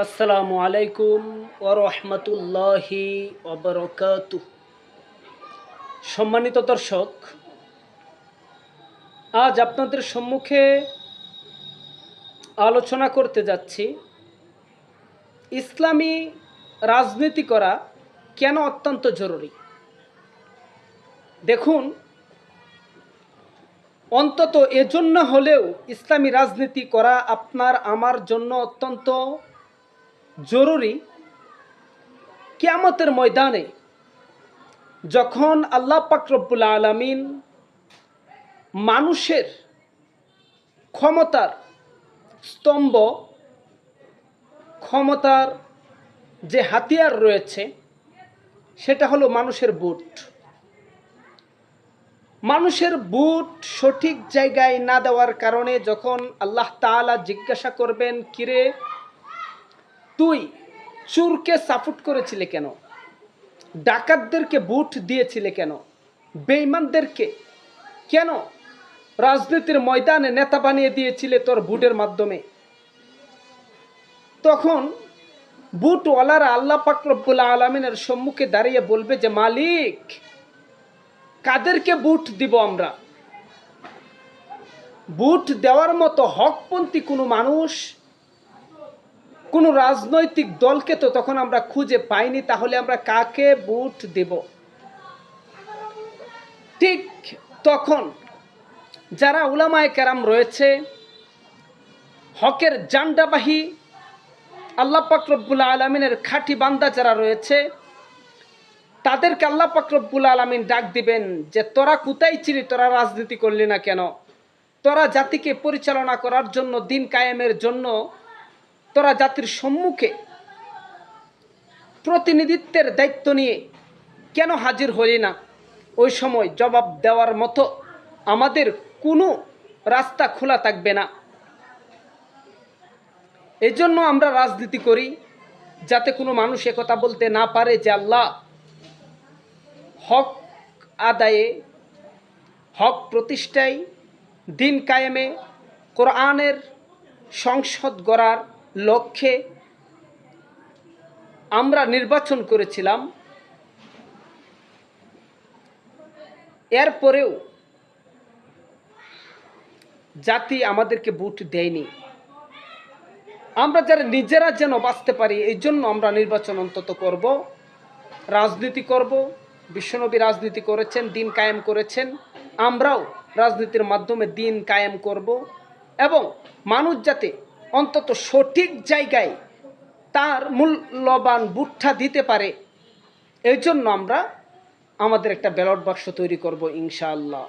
আসসালামু আলাইকুম ওয়া রাহমাতুল্লাহি ওয়া বারাকাতুহু। সম্মানিত দর্শক, আজ আপনাদের সম্মুখে আলোচনা করতে যাচ্ছি ইসলামী রাজনীতি করা কেন অত্যন্ত জরুরি। দেখুন, অন্তত এজন্য হলেও ইসলামী রাজনীতি করা আপনার আমার জন্য অত্যন্ত জরুরি। কিয়ামতের ময়দানে যখন আল্লাহ পাক রব্বুল আলামিন মানুষের ক্ষমতার স্তম্ভ, ক্ষমতার যে হাতিয়ার রয়েছে সেটা হলো মানুষের ভোট। মানুষের ভোট সঠিক জায়গায় না দেওয়ার কারণে যখন আল্লাহ তাআলা জিজ্ঞাসা করবেন, কিরে তুই চোরকে সাপোর্ট করেছিলে কেন, ডাকাতদেরকে ভোট দিয়েছিলে কেন, বেঈমানদেরকে কেন রাজনীতির ময়দানে নেতা বানিয়ে দিয়েছিলে তোর ভোটের মাধ্যমে, তখন ভোটওয়ালারা আল্লাহ পাক রব্বুল আলামিনের সম্মুখে দাঁড়িয়ে বলবে যে মালিক, কাদেরকে ভোট দিব আমরা? ভোট দেওয়ার মতো হকপন্থী কোনো মানুষ, কোনো রাজনৈতিক দলকে তো তখন আমরা খুঁজে পাইনি, তাহলে আমরা কাকে ভোট দেব? ঠিক তখন যারা উলামায়ে কেরাম রয়েছে, হকের জান্ডাবাহী আল্লাহ পাক রব্বুল আলামিনের খাঁটি বান্দা যারা রয়েছে, তাদেরকে আল্লাহ পাক রব্বুল আলামিন ডাক দিবেন যে তোরা কোথায় ছিলি, তোরা রাজনীতি করলি না কেন? তোরা জাতিকে পরিচালনা করার জন্য, দিন কায়েমের জন্য তোরা জাতির সম্মুখে প্রতিনিধিত্বের দায়িত্ব নিয়ে কেন হাজির হলি না? ওই সময় জবাব দেওয়ার মতো আমাদের কোনো রাস্তা খোলা থাকবে না। এই জন্য আমরা রাজনীতি করি, যাতে কোনো মানুষ একথা বলতে না পারে যে আল্লাহ হক আদায়ে, হক প্রতিষ্ঠায়, দিন কায়েমে, কোরআনের সংসদ গড়ার লক্ষ্যে আমরা নির্বাচন করেছিলাম। এরপরেও জাতি আমাদেরকে ভোট দেয়নি। আমরা যারা নিজেরা যেন বাঁচতে পারি, এই জন্য আমরা নির্বাচন অন্তত করব, রাজনীতি করব। বিশ্বনবী রাজনীতি করেছেন, দিন কায়েম করেছেন, আমরাও রাজনীতির মাধ্যমে দিন কায়েম করব এবং মানুষ যাতে অন্তত সঠিক জায়গায় তার মূল্যবান ভোটটা দিতে পারে, এই জন্য আমরা আমাদের একটা ব্যালট বাক্স তৈরি করব ইনশাআল্লাহ।